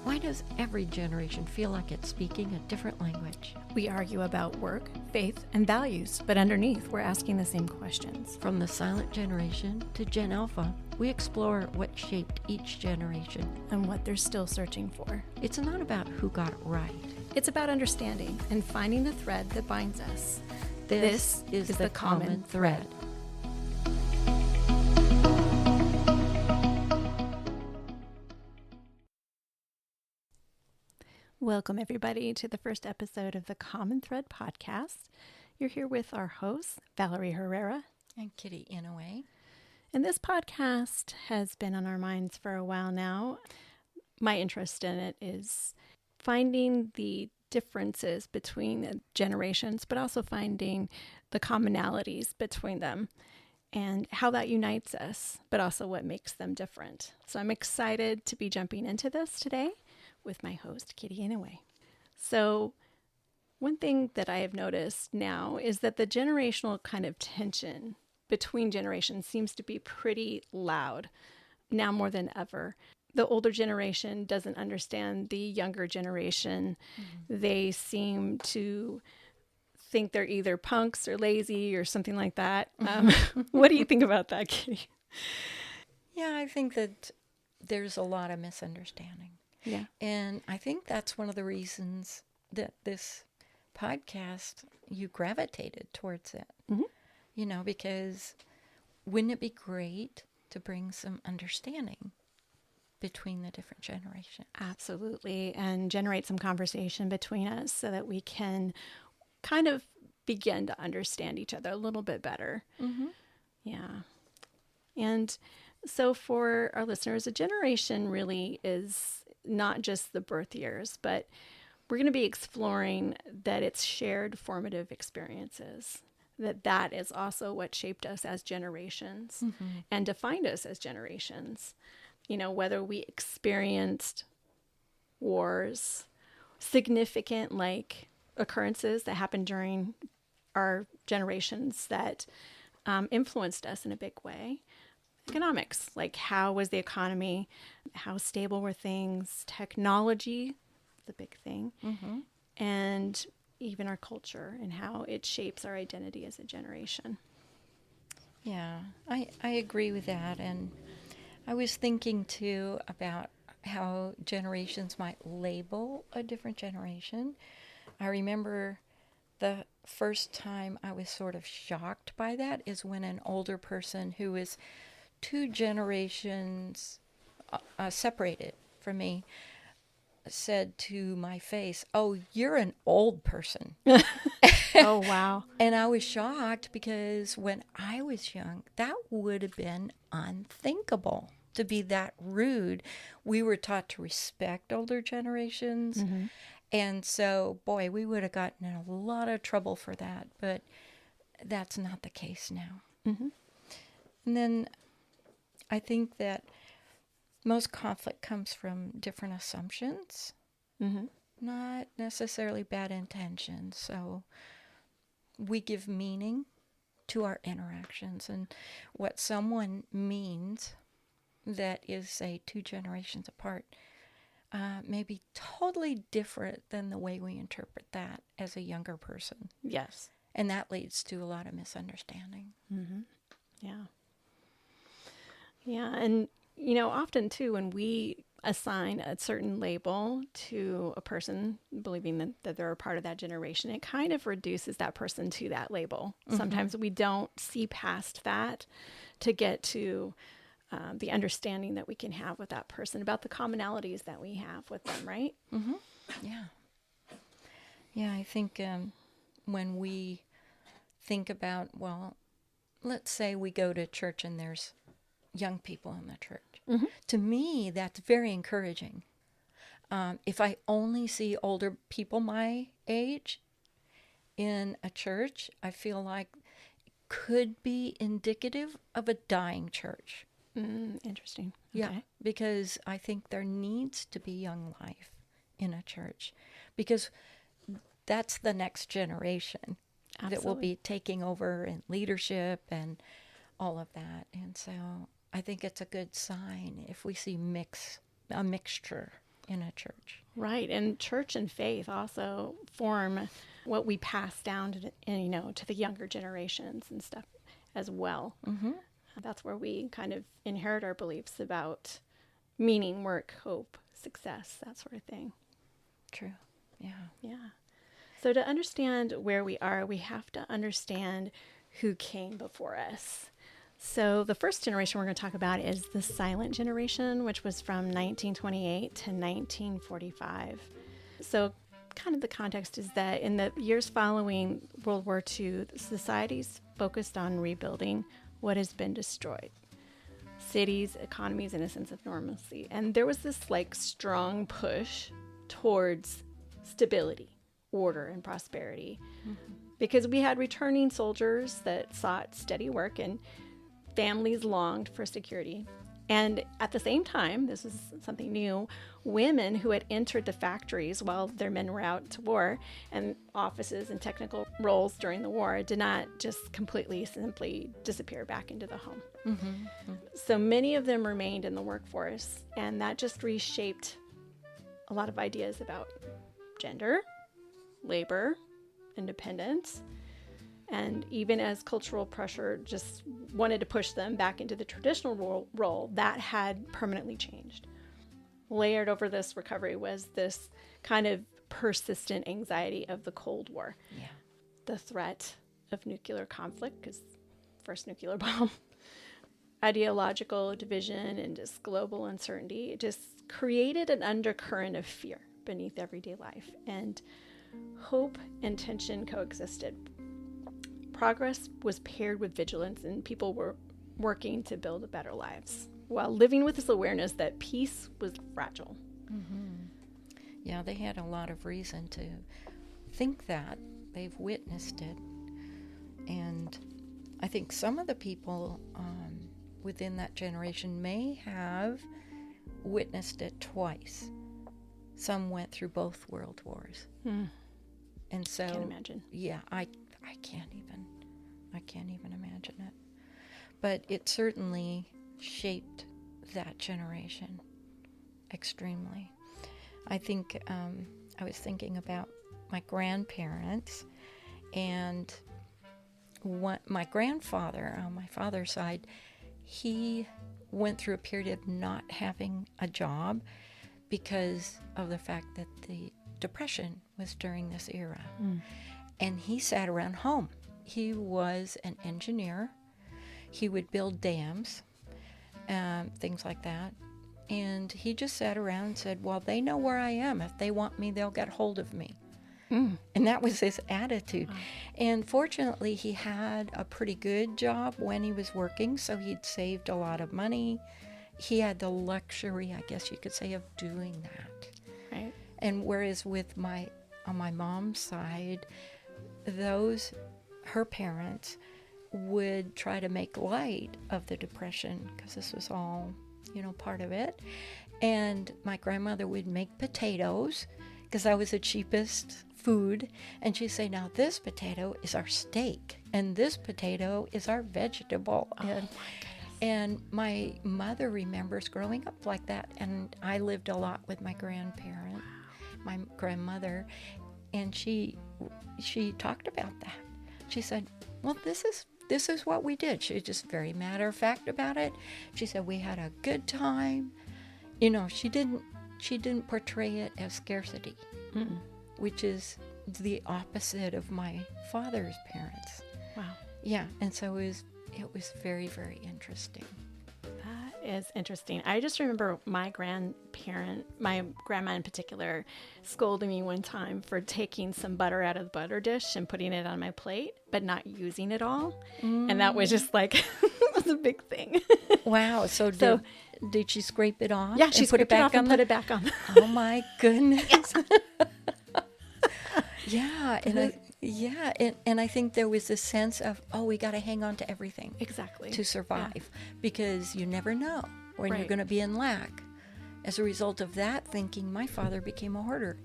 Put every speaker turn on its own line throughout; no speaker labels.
Why does every generation feel like it's speaking a different language?
We argue about work, faith, and values, but underneath, we're asking the same questions.
From the silent generation to Gen Alpha, we explore what shaped each generation
And what they're still searching for.
It's not about who got it right.
It's about understanding and finding the thread that binds us.
This is the common thread.
Welcome, everybody, to the first episode of the Common Thread podcast. You're here with our host, Valerie Herrera.
And Kitty Inouye.
And this podcast has been on our minds for a while now. My interest in it is finding the differences between the generations, but also finding the commonalities between them and how that unites us, but also what makes them different. So I'm excited to be jumping into this today with my host, Kitty Inouye. So one thing that I have noticed now is that the generational kind of tension between generations seems to be pretty loud now more than ever. The older generation doesn't understand the younger generation. Mm-hmm. They seem to think they're either punks or lazy or something like that. What do you think about that, Kitty?
Yeah, I think that there's a lot of misunderstanding.
Yeah.
And I think that's one of the reasons that this podcast, you gravitated towards it.
Mm-hmm.
You know, because wouldn't it be great to bring some understanding between the different generations?
Absolutely. And generate some conversation between us so that we can kind of begin to understand each other a little bit better.
Mm-hmm.
Yeah. And so for our listeners, a generation really is not just the birth years, but we're going to be exploring that it's shared formative experiences, that is also what shaped us as generations and defined us as generations. You know, whether we experienced wars, significant like occurrences that happened during our generations that influenced us in a big way. Economics, like how was the economy, how stable were things, technology, the big thing, and even our culture and how it shapes our identity as a generation.
Yeah, I agree with that. And I was thinking too about how generations might label a different generation. I remember the first time I was sort of shocked by that is when an older person who is 2 generations separated from me said to my face, "Oh, you're an old person."
Oh, wow.
And I was shocked because when I was young, that would have been unthinkable to be that rude. We were taught to respect older generations. Mm-hmm. And so, boy, we would have gotten in a lot of trouble for that. But that's not the case now.
Mm-hmm.
And then I think that most conflict comes from different assumptions, not necessarily bad intentions. So we give meaning to our interactions, and what someone means that is, say, 2 generations apart may be totally different than the way we interpret that as a younger person.
Yes.
And that leads to a lot of misunderstanding.
Mm-hmm. Yeah. Yeah. And, you know, often too, when we assign a certain label to a person, believing that they're a part of that generation, it kind of reduces that person to that label. Mm-hmm. Sometimes we don't see past that to get to the understanding that we can have with that person about the commonalities that we have with them, right?
Mm-hmm. Yeah. Yeah, I think when we think about, well, let's say we go to church and there's young people in the church. Mm-hmm. To me, that's very encouraging. If I only see older people my age in a church, I feel like it could be indicative of a dying church.
Interesting.
Yeah,
okay.
Because I think there needs to be young life in a church, because that's the next generation. Absolutely. That will be taking over in leadership and all of that. And so I think it's a good sign if we see a mixture in a church.
Right. And church and faith also form what we pass down to the younger generations and stuff as well.
Mm-hmm.
That's where we kind of inherit our beliefs about meaning, work, hope, success, that sort of thing.
True. Yeah.
Yeah. So to understand where we are, we have to understand who came before us. So the first generation we're going to talk about is the silent generation, which was from 1928 to 1945. So kind of the context is that in the years following World War II, societies focused on rebuilding what has been destroyed. Cities, economies, and a sense of normalcy. And there was this strong push towards stability, order, and prosperity. Mm-hmm. Because we had returning soldiers that sought steady work and families longed for security. And at the same time, this is something new, women who had entered the factories while their men were out to war and offices and technical roles during the war did not just completely simply disappear back into the home. Mm-hmm. Mm-hmm. So many of them remained in the workforce, and that just reshaped a lot of ideas about gender, labor, independence. And even as cultural pressure just wanted to push them back into the traditional role, that had permanently changed. Layered over this recovery was this kind of persistent anxiety of the Cold War.
Yeah.
The threat of nuclear conflict, because first nuclear bomb, ideological division, and just global uncertainty. It just created an undercurrent of fear beneath everyday life. And hope and tension coexisted. Progress was paired with vigilance, and people were working to build better lives while living with this awareness that peace was fragile.
Mm-hmm. Yeah, they had a lot of reason to think that. They've witnessed it. And I think some of the people within that generation may have witnessed it twice. Some went through both world wars. And so,
I can't imagine.
Yeah, I can't even imagine it. But it certainly shaped that generation extremely. I think I was thinking about my grandparents, and my grandfather on my father's side, he went through a period of not having a job because of the fact that the Depression was during this era. And he sat around home. He was an engineer. He would build dams, things like that. And he just sat around and said, well, they know where I am. If they want me, they'll get hold of me. And that was his attitude. And fortunately, he had a pretty good job when he was working, so he'd saved a lot of money. He had the luxury, I guess you could say, of doing that.
Right.
And whereas on my mom's side, her parents would try to make light of the Depression because this was all, part of it. And my grandmother would make potatoes because that was the cheapest food. And she'd say, now this potato is our steak and this potato is our vegetable. And my mother remembers growing up like that. And I lived a lot with my grandparent, my grandmother, and she talked about that. She said, well, this is what we did. She was just very matter of fact about it. She said we had a good time. She didn't portray it as scarcity, which is the opposite of my father's parents.
Wow.
Yeah, and so it was very, very interesting.
That is interesting. I just remember my grandma in particular, scolded me one time for taking some butter out of the butter dish and putting it on my plate, but not using it all. And that was just it was a big thing.
Wow. So did she scrape it off?
Yeah, she
put it back on.
Put it back on.
Oh my goodness. Yeah, and I think there was this sense of, we got to hang on to everything.
Exactly. To
survive, because you never know when you're going to be in lack. As a result of that thinking, my father became a hoarder.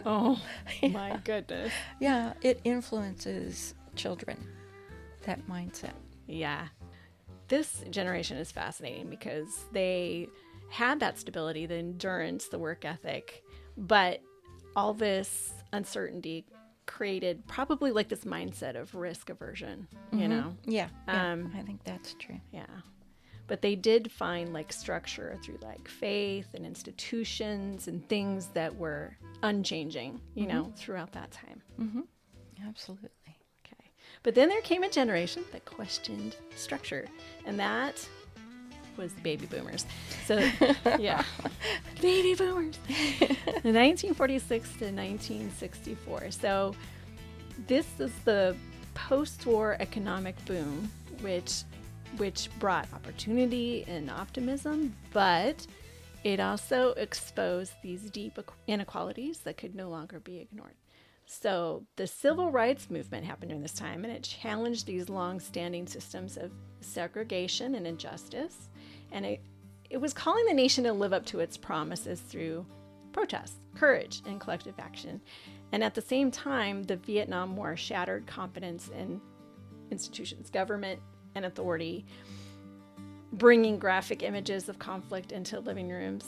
Oh, my goodness.
Yeah, it influences children, that mindset.
Yeah. This generation is fascinating because they had that stability, the endurance, the work ethic, but all this uncertainty created probably like this mindset of risk aversion, you know?
Yeah, I think that's true.
Yeah. But they did find like structure through like faith and institutions and things that were unchanging, you know, throughout that time.
Absolutely.
Okay. But then there came a generation that questioned structure, and that was the baby boomers. So, yeah, baby boomers. 1946 to 1964. So this is the post-war economic boom, which brought opportunity and optimism, but it also exposed these deep inequalities that could no longer be ignored. So the civil rights movement happened during this time, and it challenged these long-standing systems of segregation and injustice. And it was calling the nation to live up to its promises through protest, courage, and collective action. And at the same time, the Vietnam War shattered confidence in institutions, government, and authority, bringing graphic images of conflict into living rooms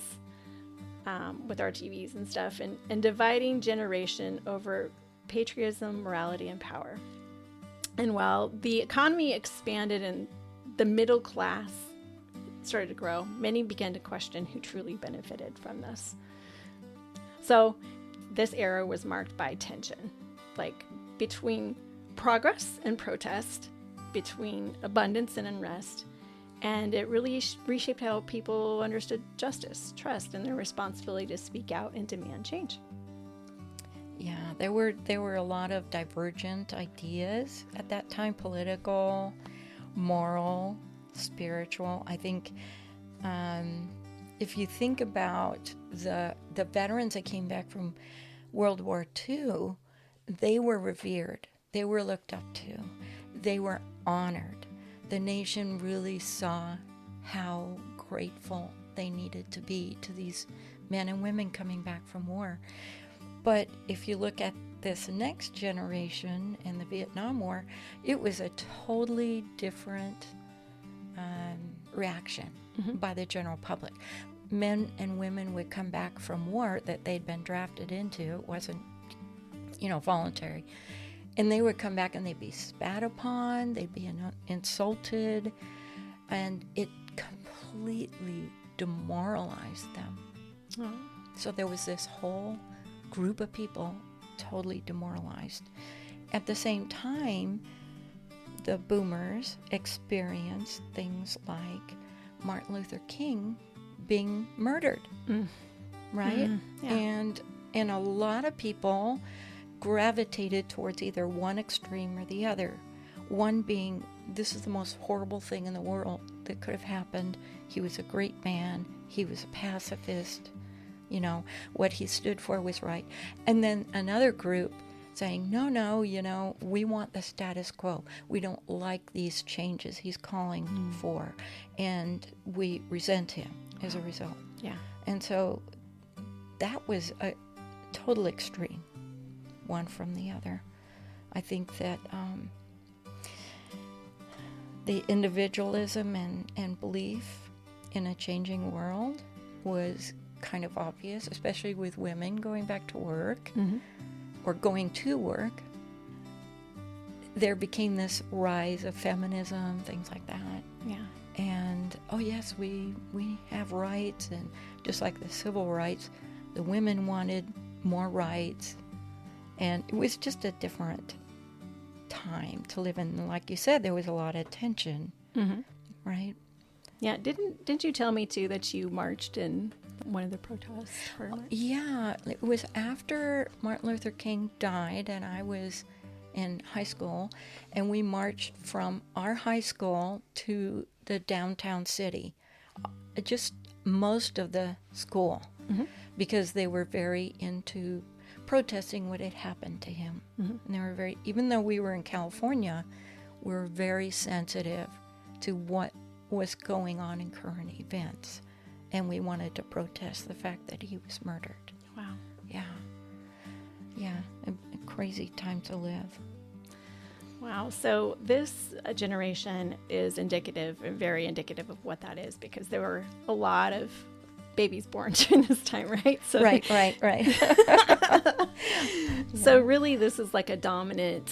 with our TVs and stuff, and dividing generation over patriotism, morality, and power. And while the economy expanded and the middle class started to grow, many began to question who truly benefited from this. So this era was marked by tension, like between progress and protest, between abundance and unrest. And it really reshaped how people understood justice, trust, and their responsibility to speak out and demand change.
Yeah, there were a lot of divergent ideas at that time, political, moral, spiritual. I think if you think about the veterans that came back from World War II, they were revered. They were looked up to. They were honored. The nation really saw how grateful they needed to be to these men and women coming back from war. But if you look at this next generation in the Vietnam War, it was a totally different reaction by the general public. Men and women would come back from war that they'd been drafted into. It wasn't, voluntary. And they would come back and they'd be spat upon, they'd be insulted, and it completely demoralized them. Oh. So there was this whole group of people totally demoralized. At the same time, the boomers experienced things like Martin Luther King being murdered, right? Yeah. And a lot of people gravitated towards either one extreme or the other. One being, this is the most horrible thing in the world that could have happened. He was a great man. He was a pacifist. What he stood for was right. And then another group saying, no, we want the status quo. We don't like these changes he's calling for. And we resent him as a result.
Yeah.
And so that was a total extreme, one from the other. I think that the individualism and belief in a changing world was kind of obvious, especially with women going back to work or going to work. There became this rise of feminism, things like that.
Yeah.
And, oh yes, we have rights, and just like the civil rights, the women wanted more rights. And it was just a different time to live in. Like you said, there was a lot of tension, right?
Yeah. Didn't you tell me too that you marched in one of the protests?
Yeah, it was after Martin Luther King died, and I was in high school, and we marched from our high school to the downtown city, just most of the school, because they were very into protesting what had happened to him. And they were even though we were in California, we were very sensitive to what was going on in current events. And we wanted to protest the fact that he was murdered.
Wow.
Yeah. Yeah. A crazy time to live.
Wow. So this generation is indicative, very indicative of what that is, because there were a lot of babies born during this time, right? So
Right.
So really this is like a dominant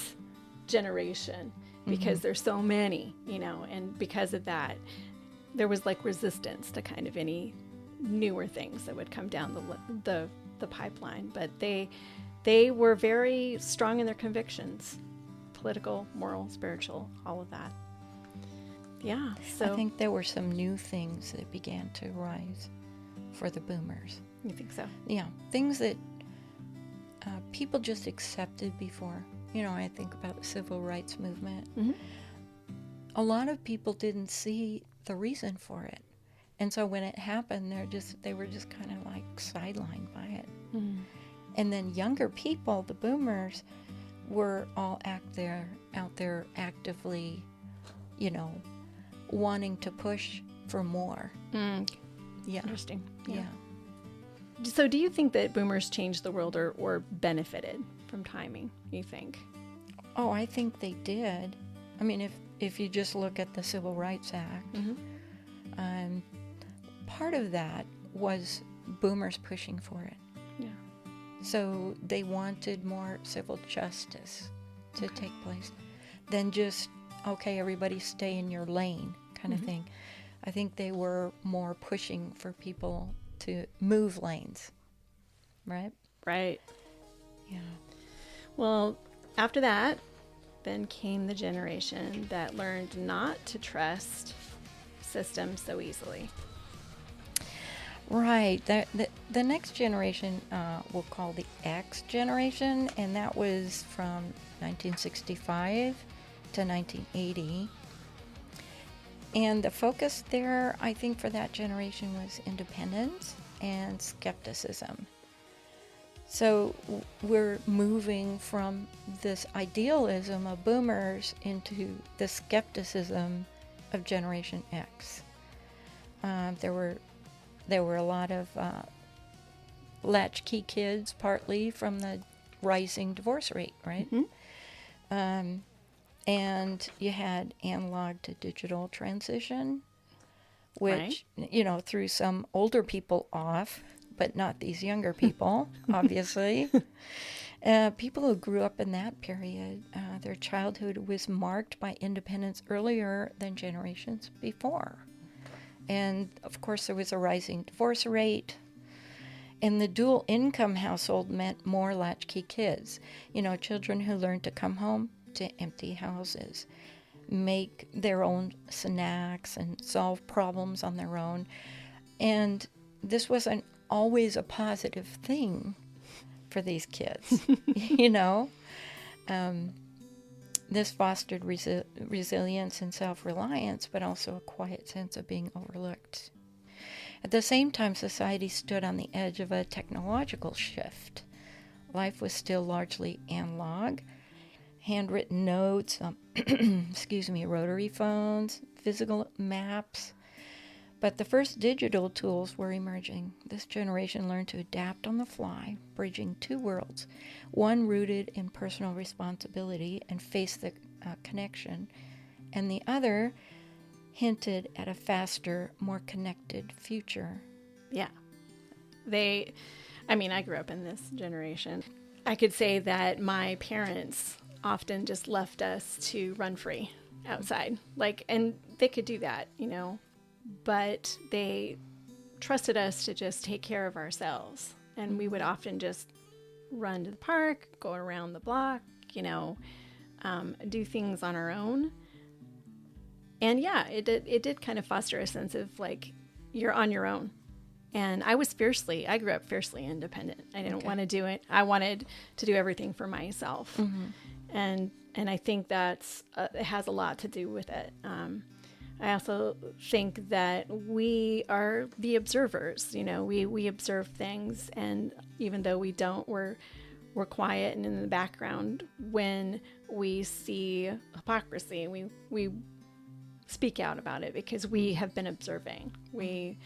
generation because there's so many, and because of that, there was like resistance to kind of any newer things that would come down the pipeline. But they were very strong in their convictions, political, moral, spiritual, all of that. Yeah. So
I think there were some new things that began to rise for the boomers.
you think so?
Yeah, things that people just accepted before. I think about the civil rights movement.
Mm-hmm.
A lot of people didn't see the reason for it. And so when it happened, they were just kind of like sidelined by it.
Mm-hmm.
And then younger people, the boomers, were all out there actively, wanting to push for more. Yeah.
Interesting.
Yeah.
So do you think that boomers changed the world or benefited from timing, you think?
Oh, I think they did. I mean, if you just look at the Civil Rights Act, part of that was boomers pushing for it.
Yeah.
So they wanted more civil justice to take place than just, okay, everybody stay in your lane kind of thing. I think they were more pushing for people to move lanes, right?
Right.
Yeah.
Well, after that, then came the generation that learned not to trust systems so easily.
Right. The next generation we'll call the X generation, and that was from 1965 to 1980. And the focus there, I think, for that generation was independence and skepticism. So we're moving from this idealism of boomers into the skepticism of Generation X. There were a lot of latchkey kids, partly from the rising divorce rate, right? And you had analog to digital transition, which, threw some older people off, but not these younger people, obviously. People who grew up in that period, their childhood was marked by independence earlier than generations before. And, of course, there was a rising divorce rate. And the dual income household meant more latchkey kids. Children who learned to come home to empty houses, make their own snacks and solve problems on their own. And this wasn't always a positive thing for these kids, This fostered resilience and self-reliance, but also a quiet sense of being overlooked. At the same time, society stood on the edge of a technological shift. Life was still largely analog. Handwritten notes, rotary phones, physical maps. But the first digital tools were emerging. This generation learned to adapt on the fly, bridging two worlds, one rooted in personal responsibility and face the connection, and the other hinted at a faster, more connected future.
Yeah. I grew up in this generation. I could say that my parents often just left us to run free outside. And they could do that, but they trusted us to just take care of ourselves. And we would often just run to the park, go around the block, do things on our own. And yeah, it did kind of foster a sense of you're on your own. And I grew up fiercely independent. I didn't want to do it. I wanted to do everything for myself. And I think that's it has a lot to do with it. I also think that we are the observers. We observe things, and even though we don't, we're quiet and in the background. When we see hypocrisy, we speak out about it because we have been observing. We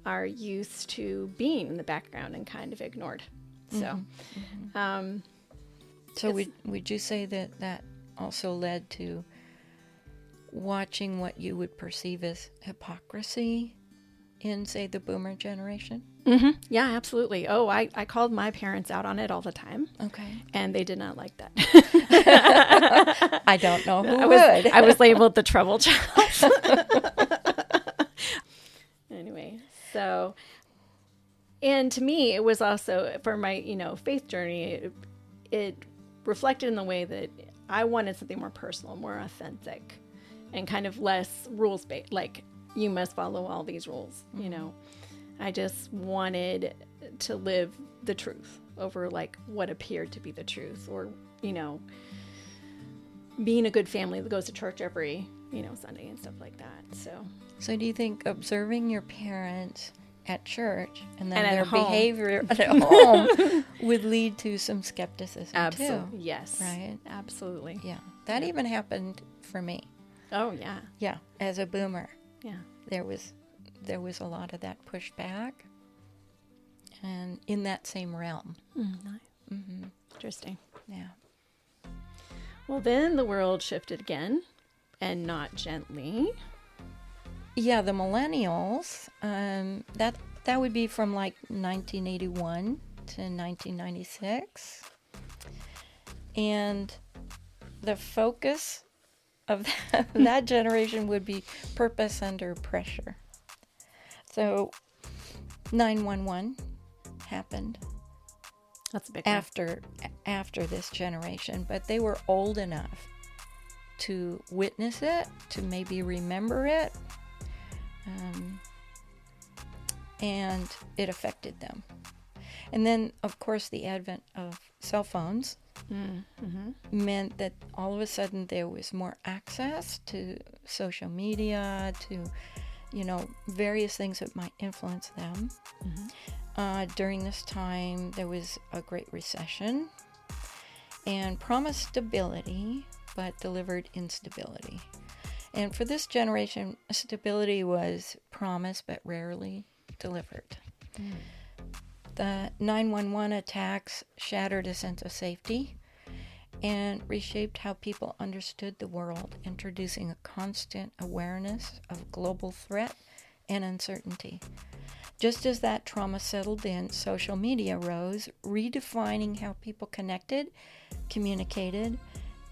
are used to being in the background and kind of ignored. So.
So would you say that also led to watching what you would perceive as hypocrisy in, say, the boomer generation?
Mm-hmm. Yeah, absolutely. Oh, I called my parents out on it all the time.
Okay.
And they did not like that.
I don't know who
I
would.
was labeled the trouble child. Anyway, so, and to me, it was also for my, faith journey, it reflected in the way that I wanted something more personal, more authentic, and kind of less rules based, like you must follow all these rules, I just wanted to live the truth over like what appeared to be the truth, or, being a good family that goes to church every, Sunday and stuff like that.
So do you think observing your parents at church and then
And at
their
home.
behavior at home would lead to some skepticism
Absolutely.
too?
Yes.
Right?
Absolutely.
Yeah. That even happened for me.
Oh, yeah.
Yeah. As a boomer,
Yeah.
there was a lot of that pushback, and in that same realm.
Nice.
Mm-hmm.
Interesting.
Yeah.
Well, then the world shifted again, and not gently.
Yeah, the Millennials, that would be from like 1981 to 1996. And the focus of that generation would be purpose under pressure. So 911 happened
That's a big one.
after this generation, but they were old enough to witness it, to maybe remember it, and it affected them. And then, of course, the advent of cell phones meant that all of a sudden there was more access to social media, to, various things that might influence them. During this time, there was a Great Recession and promised stability, but delivered instability. And for this generation, stability was promised, but rarely delivered. The 911 attacks shattered a sense of safety and reshaped how people understood the world, introducing a constant awareness of global threat and uncertainty. Just as that trauma settled in, social media rose, redefining how people connected, communicated,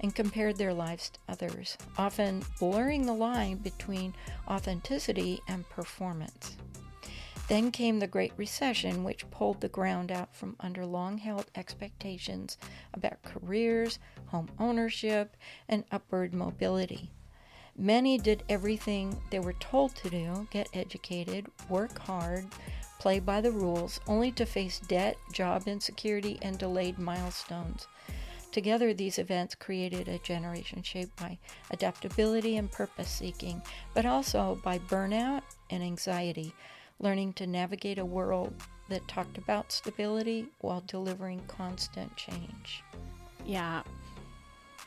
and compared their lives to others, often blurring the line between authenticity and performance. Then came the Great Recession, which pulled the ground out from under long-held expectations about careers, home ownership, and upward mobility. Many did everything they were told to do, get educated, work hard, play by the rules, only to face debt, job insecurity, and delayed milestones. Together, these events created a generation shaped by adaptability and purpose-seeking, but also by burnout and anxiety, learning to navigate a world that talked about stability while delivering constant change.
Yeah.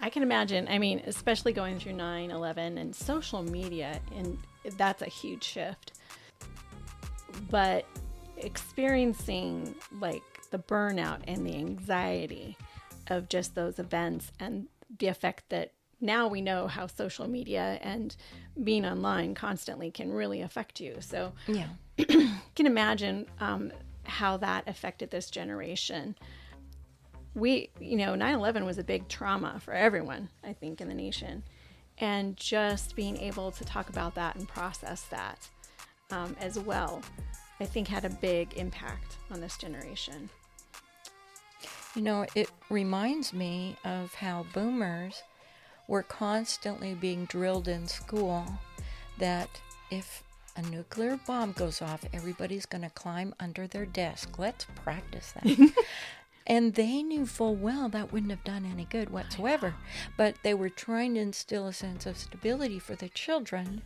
I can imagine, especially going through 9/11 and social media, and that's a huge shift. But experiencing like the burnout and the anxiety of just those events and the effect that now we know how social media and being online constantly can really affect you. So
Yeah.
you can imagine how that affected this generation. 9/11 was a big trauma for everyone, I think, in the nation. And just being able to talk about that and process that as well, I think had a big impact on this generation.
It reminds me of how boomers were constantly being drilled in school that if a nuclear bomb goes off, everybody's going to climb under their desk. Let's practice that. And they knew full well that wouldn't have done any good whatsoever. But they were trying to instill a sense of stability for the children.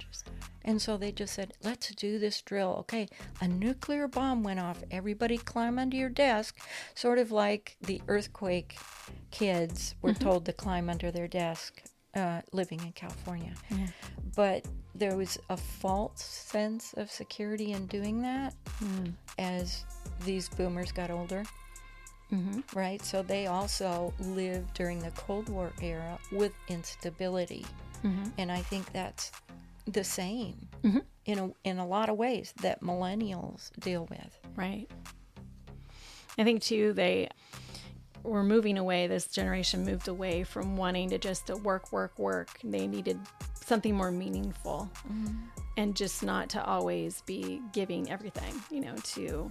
And so they just said, let's do this drill. Okay, a nuclear bomb went off. Everybody climb under your desk. Sort of like the earthquake kids were told to climb under their desk living in California.
Yeah.
But there was a false sense of security in doing that as these boomers got older. Right? So they also lived during the Cold War era with instability. And I think that's the same
Mm-hmm.
in a lot of ways that millennials deal with.
Right. I think too, they were moving away. This generation moved away from wanting to just to work. They needed something more meaningful, and just not to always be giving everything, to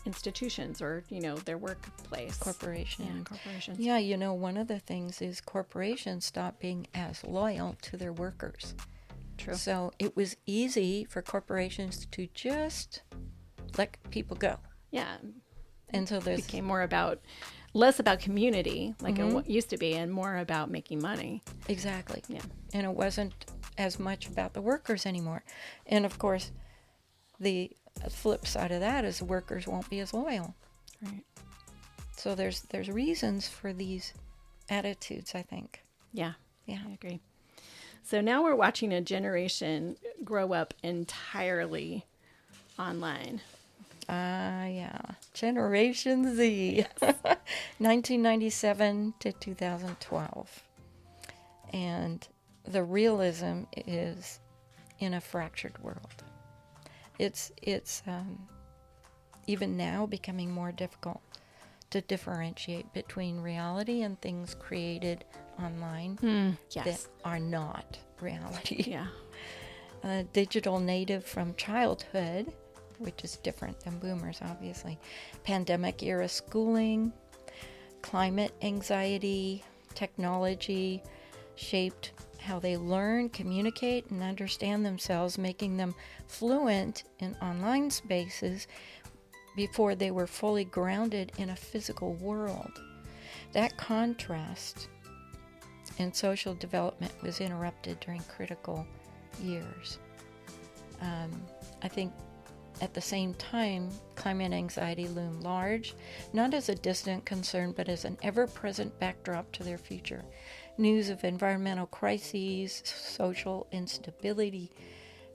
institutions or, their workplace.
Corporations.
Corporations.
Yeah, one of the things is corporations stopped being as loyal to their workers.
True.
So it was easy for corporations to just let people go.
Yeah.
And so there's
Became less about community, like it used to be, and more about making money.
exactly.
Yeah.
And it wasn't as much about the workers anymore. And of course, the flip side of that is workers won't be as loyal.
Right.
So there's reasons for these attitudes, I think.
Yeah.
Yeah.
I agree. So now we're watching a generation grow up entirely online.
Yeah. Generation Z.
Yes.
1997 to 2012. And the realism is in a fractured world. It's even now becoming more difficult to differentiate between reality and things created online
Yes.
that are not reality.
Yeah.
Digital native from childhood, which is different than boomers, obviously. Pandemic era schooling, climate anxiety, technology shaped how they learn, communicate, and understand themselves, making them fluent in online spaces before they were fully grounded in a physical world. That contrast in social development was interrupted during critical years. I think at the same time, climate anxiety loomed large, not as a distant concern, but as an ever-present backdrop to their future. News of environmental crises, social instability,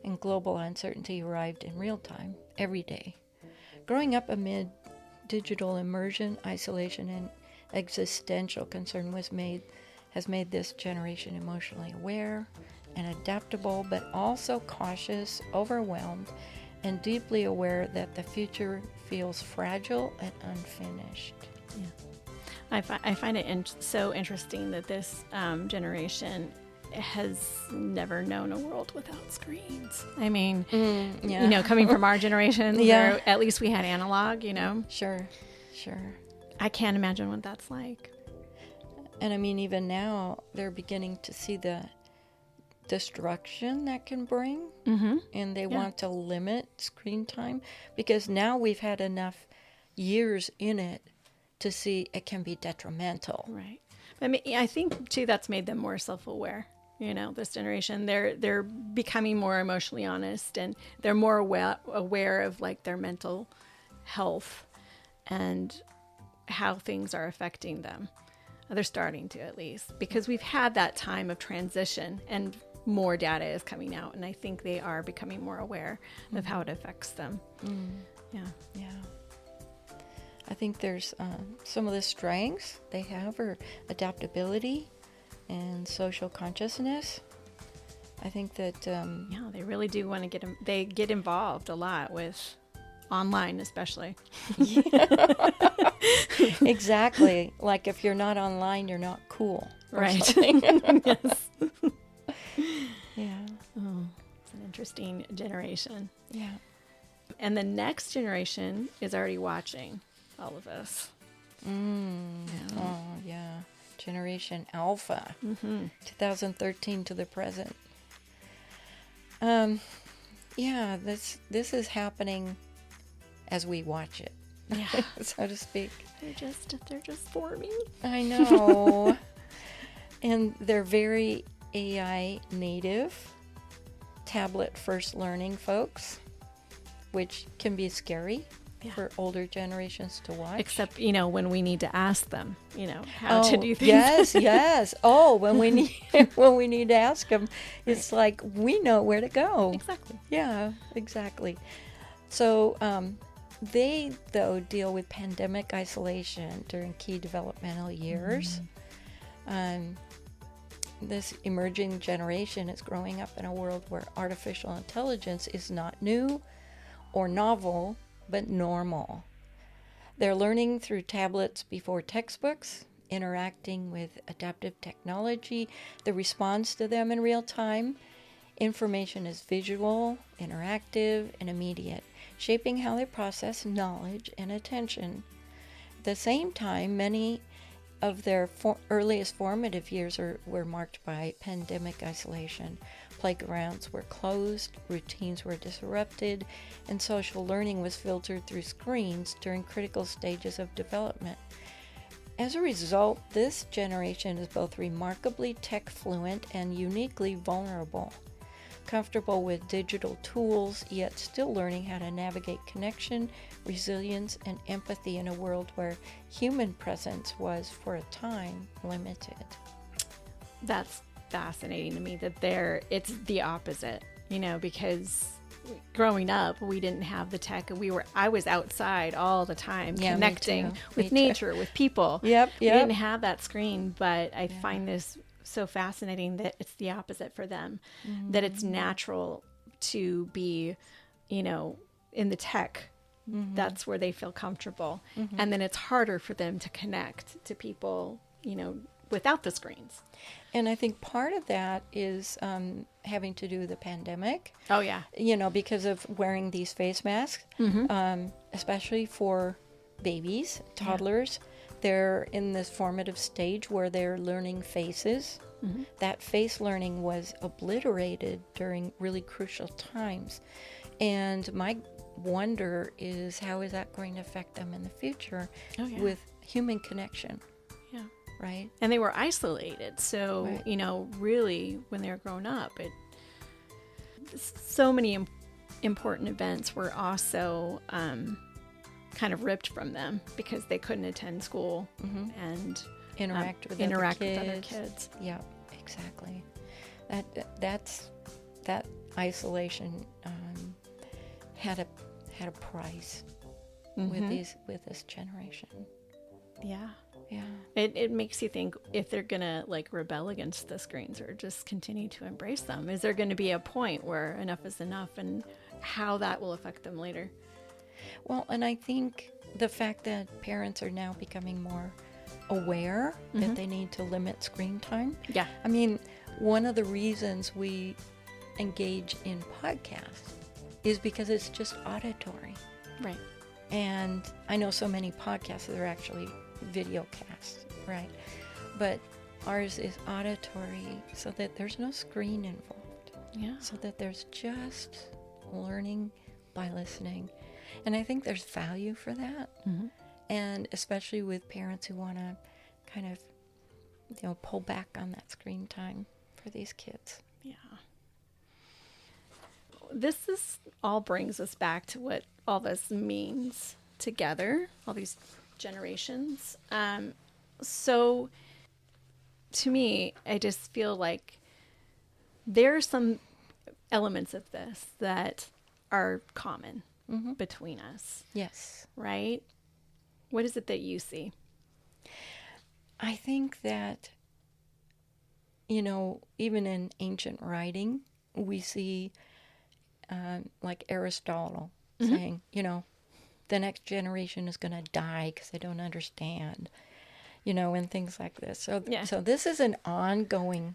and global uncertainty arrived in real time, every day. Growing up amid digital immersion, isolation, and existential concern has made this generation emotionally aware and adaptable, but also cautious, overwhelmed, and deeply aware that the future feels fragile and unfinished.
Yeah. I find it so interesting that this generation has never known a world without screens. I mean, coming from our generation, where at least we had analog,
Sure.
I can't imagine what that's like.
And I mean, even now, they're beginning to see the destruction that can bring, and they want to limit screen time, because now we've had enough years in it to see it can be detrimental.
Right. I mean, I think too that's made them more self-aware. This generation, they're becoming more emotionally honest, and they're more aware of like their mental health and how things are affecting them. They're starting to, at least, because we've had that time of transition and more data is coming out, and I think they are becoming more aware of how it affects them. Yeah.
I think there's some of the strengths they have are adaptability and social consciousness. I think that
they really do want to they get involved a lot with online, especially.
Exactly. Like if you're not online, you're not cool.
Right. Yes.
Yeah.
Oh, it's an interesting generation.
Yeah.
And the next generation is already watching all of this. Yeah.
Oh, yeah. Generation Alpha. 2013 to the present. Yeah, this is happening as we watch it.
Yeah.
So to speak.
They're just forming.
I know. And they're very AI native, tablet first learning folks, which can be scary for older generations to watch.
Except, when we need to ask them, how to do things.
Yes. Oh, when we need to ask them, it's like we know where to go.
Exactly.
Yeah, exactly. So they, though, deal with pandemic isolation during key developmental years. this emerging generation is growing up in a world where artificial intelligence is not new or novel, but normal. They're learning through tablets before textbooks, interacting with adaptive technology that responds to them in real time. Information is visual, interactive, and immediate, shaping how they process knowledge and attention. At the same time, many of their earliest formative years were marked by pandemic isolation. Playgrounds were closed, routines were disrupted, and social learning was filtered through screens during critical stages of development. As a result, this generation is both remarkably tech fluent and uniquely vulnerable. Comfortable with digital tools, yet still learning how to navigate connection, resilience, and empathy in a world where human presence was, for a time, limited.
That's fascinating to me that it's the opposite, because growing up, we didn't have the tech, and I was outside all the time, connecting with nature, with people.
Yep.
We didn't have that screen, but I find this so fascinating that it's the opposite for them, that it's natural to be, in the tech. That's where they feel comfortable. And then it's harder for them to connect to people, without the screens.
And I think part of that is having to do with the pandemic.
Oh, yeah.
Because of wearing these face masks, especially for babies, toddlers. They're in this formative stage where they're learning faces. That face learning was obliterated during really crucial times. And my wonder is, how is that going to affect them in the future with human connection?
Yeah.
Right?
And they were isolated. So, really, when they were growing up, so many important events were also kind of ripped from them because they couldn't attend school and
interact with other kids. Yeah, exactly. That isolation had a price with this generation.
Yeah.
Yeah.
It makes you think if they're gonna rebel against the screens or just continue to embrace them. Is there going to be a point where enough is enough, and how that will affect them later?
Well, and I think the fact that parents are now becoming more aware that they need to limit screen time.
Yeah.
I mean, one of the reasons we engage in podcasts is because it's just auditory.
Right.
And I know so many podcasts that are actually video casts, right? But ours is auditory, so that there's no screen involved.
Yeah.
So that there's just learning by listening. And I think there's value for that. And especially with parents who want to kind of, pull back on that screen time for these kids.
Yeah. This all brings us back to what all this means together, all these generations. So to me, I just feel like there are some elements of this that are common between us.
Yes.
Right? What is it that you see?
I think that, even in ancient writing, we see like Aristotle saying, the next generation is going to die because they don't understand, and things like this. So this is an ongoing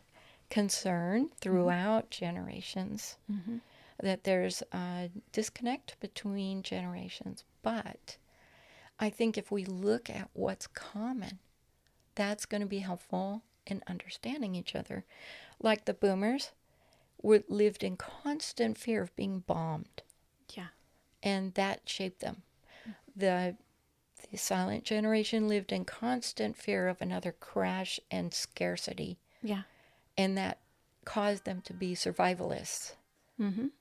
concern throughout generations, that there's a disconnect between generations. But I think if we look at what's common, that's going to be helpful in understanding each other. Like the boomers lived in constant fear of being bombed.
Yeah.
And that shaped them. The silent generation lived in constant fear of another crash and scarcity.
Yeah.
And that caused them to be survivalists. And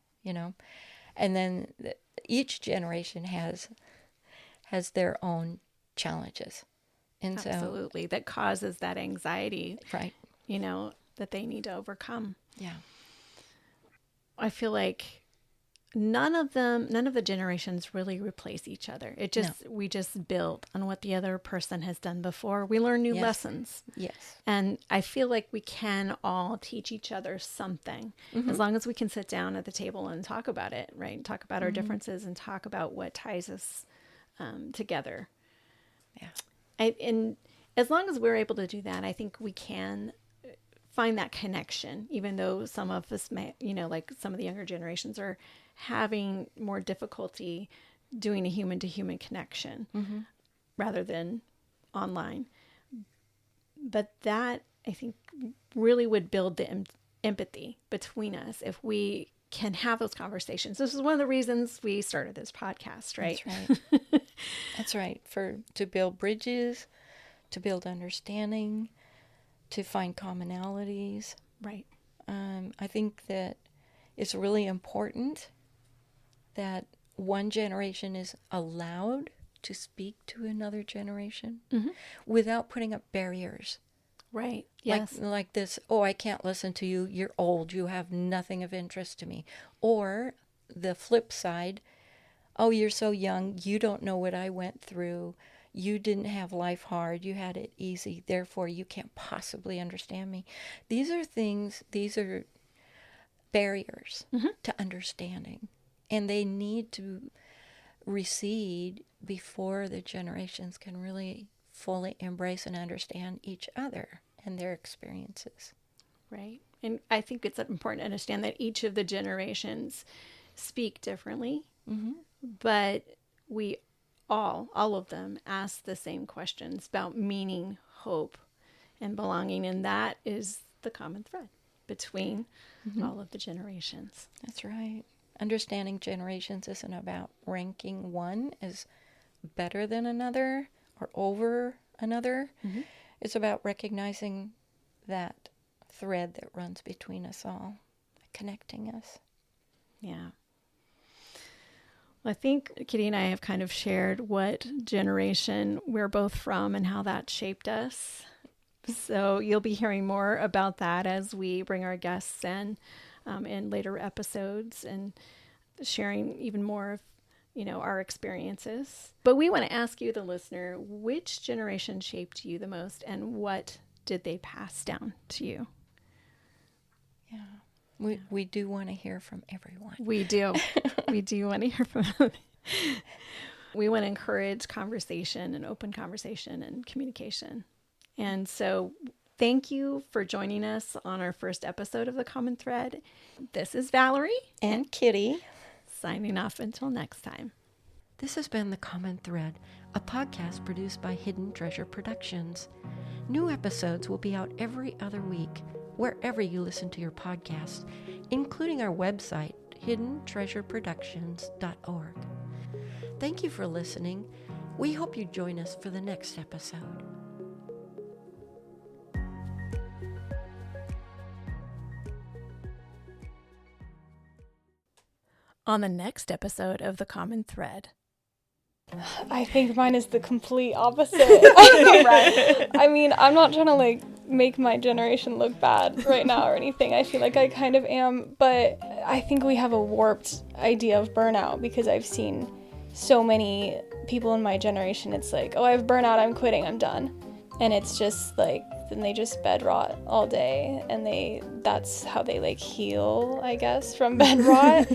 then each generation has their own challenges. And
Absolutely. That causes that anxiety.
Right.
That they need to overcome.
Yeah.
I feel like none of the generations really replace each other. We just build on what the other person has done before. We learn new lessons.
Yes.
And I feel like we can all teach each other something as long as we can sit down at the table and talk about it, right? Talk about our differences and talk about what ties us together.
Yeah.
And as long as we're able to do that, I think we can find that connection, even though some of us may, like some of the younger generations are having more difficulty doing a human to human connection rather than online. But that, I think, really would build the empathy between us if we can have those conversations. This is one of the reasons we started this podcast, right?
That's right. That's right. To build bridges, to build understanding, to find commonalities.
Right.
I think that it's really important that one generation is allowed to speak to another generation without putting up barriers.
Right. Yes.
Like this, oh, I can't listen to you. You're old. You have nothing of interest to me. Or the flip side, oh, you're so young. You don't know what I went through. You didn't have life hard. You had it easy. Therefore, you can't possibly understand me. These are barriers to understanding. And they need to recede before the generations can really fully embrace and understand each other and their experiences.
Right. And I think it's important to understand that each of the generations speak differently, but we all of them ask the same questions about meaning, hope, and belonging. And that is the common thread between all of the generations.
That's right. Understanding generations isn't about ranking one as better than another or over another. It's about recognizing that thread that runs between us all, connecting us.
Yeah. Well, I think Kitty and I have kind of shared what generation we're both from and how that shaped us. So you'll be hearing more about that as we bring our guests in later episodes and sharing even more of, our experiences. But we want to ask you, the listener, which generation shaped you the most and what did they pass down to you?
Yeah. We do want to hear from everyone.
We do. We do want to hear from them. We want to encourage conversation and open conversation and communication. And so thank you for joining us on our first episode of The Common Thread. This is Valerie
and Kitty
signing off until next time.
This has been The Common Thread, a podcast produced by Hidden Treasure Productions. New episodes will be out every other week, wherever you listen to your podcasts, including our website, hiddentreasureproductions.org. Thank you for listening. We hope you join us for the next episode.
On the next episode of The Common Thread.
I think mine is the complete opposite. Right. I mean, I'm not trying to make my generation look bad right now or anything. I feel like I kind of am, but I think we have a warped idea of burnout because I've seen so many people in my generation. It's like, oh, I have burnout, I'm quitting, I'm done. And it's just then they just bed rot all day and that's how they heal, I guess, from bed rot.